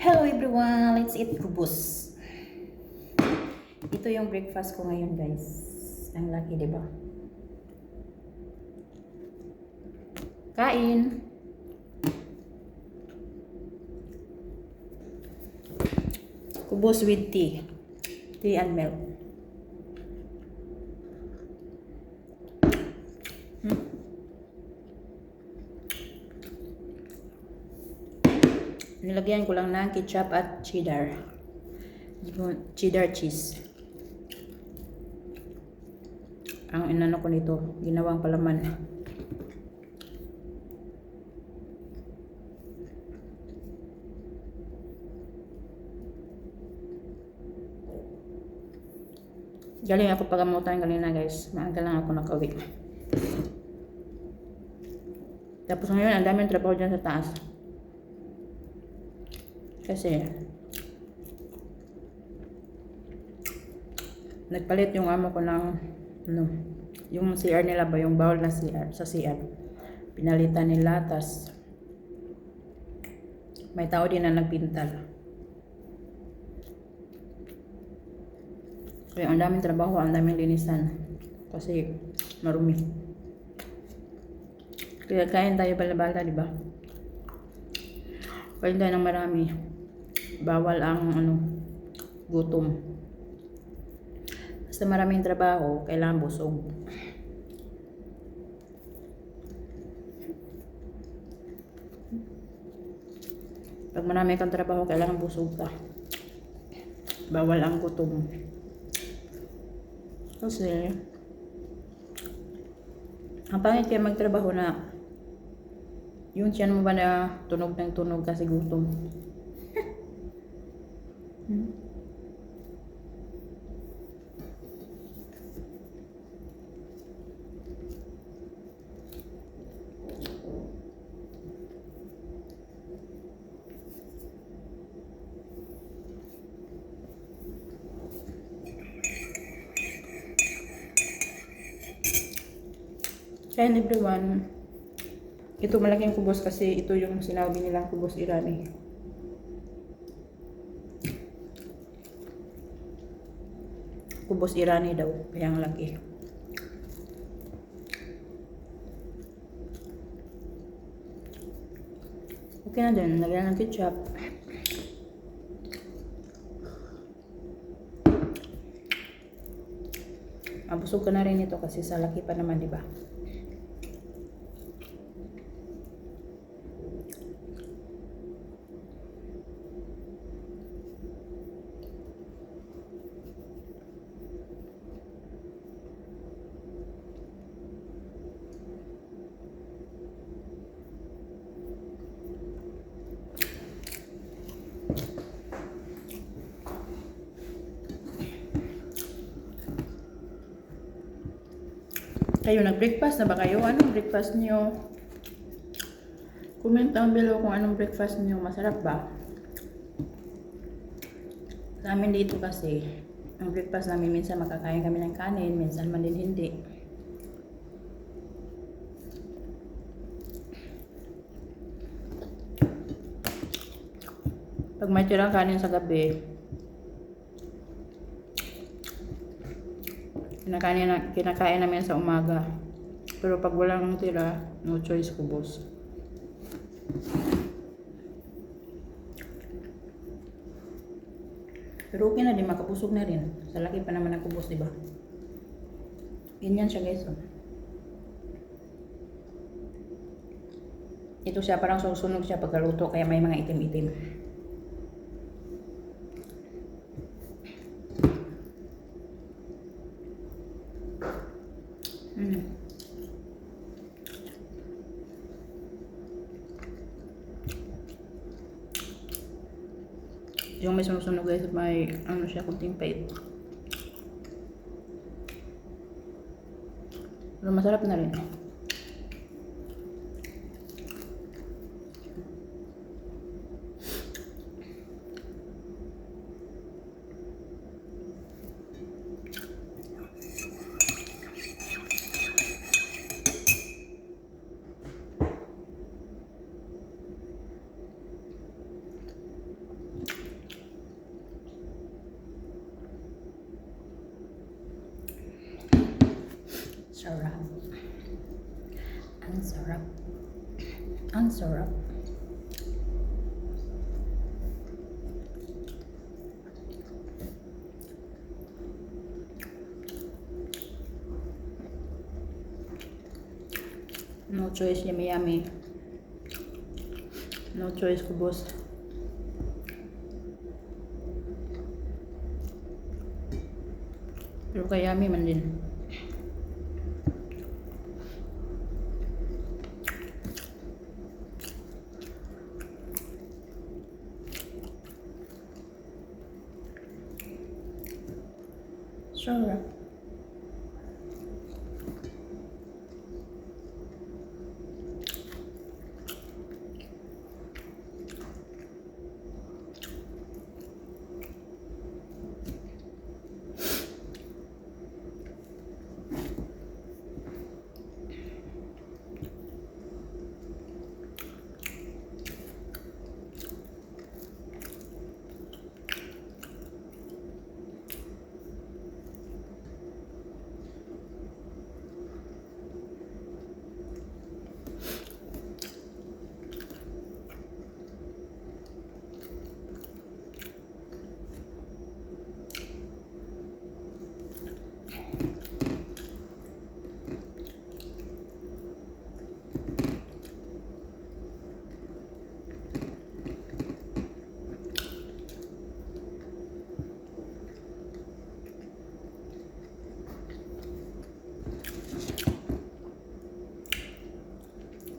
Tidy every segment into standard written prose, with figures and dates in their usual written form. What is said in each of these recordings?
Hello everyone! Let's eat kubos. Ito yung breakfast ko ngayon guys. Ang laki, di ba? Kain! Kubos with tea. Tea and milk. Nilagyan ko lang ng ketchup at cheddar. Cheddar cheese. Ang inano ko nito, ginawang palaman. Galing ako pagamutan kanina guys. Maaga lang ako nakauwi. Tapos ngayon, ang daming trabaho dyan sa taas. Kasi nagpalit yung amo ko ng yung CR nila ba, yung bowl na CR, sa CR. Pinalitan nila, tas may tao din na nagpintal. Kaya ang daming trabaho, ang daming linisan. Kasi marumi. Kaya kain tayo bala-bala, di ba? Kain tayo ng marami. Bawal ang gutom. Basta maraming trabaho, kailangan busog. Pag marami kang trabaho, kailangan busog ka. Bawal ang gutom. Kasi ang pangit kaya magtrabaho na yung tiyan mo ba na tunog ng tunog kasi gutom. Kain everyone. Ito malaking kubos kasi ito yung sinabi nilang kubos Irani. Kubos Irani daw, kaya ang laki. Okay na din, lagyan ng ketchup. Abusog ka na rin ito kasi sa laki pa naman, di ba? Kayo nag-breakfast na ba kayo? Anong breakfast niyo? Comment down below kung anong breakfast niyo. Masarap ba? Sa amin dito kasi, ang breakfast namin minsan makakain kami ng kanin, minsan man din hindi. Pag may tirang kanin sa gabi, kinakain namin sa umaga. Pero pag walang tira, no choice, kubos. Pero okay na din, makapusog na rin. Sa laki pa naman ng kubos, diba? Ganyan siya guys. Ito siya, parang susunog siya pagkaluto, kaya may mga itim-itim. Yung may sunog guys, may siya, kunting pait. Pero masarap na rin. sarap. Ang sarap. Ang sarap. No choice, yummy yummy. No choice, kubos. Pero kaya yummy man din. Sure.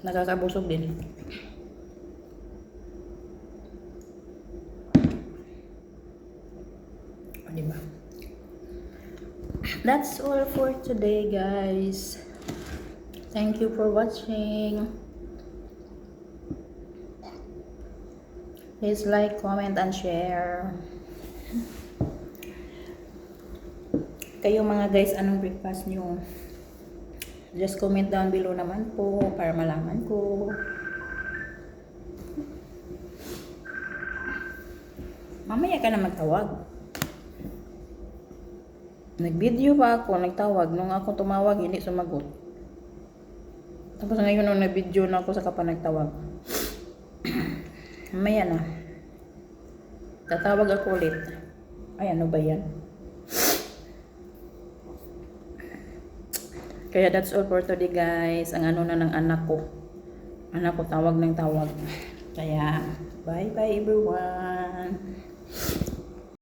Nakakabusog din. O, diba? That's all for today, guys. Thank you for watching. Please like, comment, and share. Kayo mga guys, anong breakfast nyo? Just comment down below naman po para malaman ko. Mamaya ka na magtawag. Nag-video pa ako, nagtawag. Nung ako tumawag, hindi sumagot. Tapos ngayon nung nag-video na ako, saka pa nagtawag. Mamaya na. Tatawag ako ulit. Ay, ano ba yan? Kaya that's all for today, guys. Ang ano na ng anak ko. Anak ko tawag ng tawag. Kaya, bye-bye everyone.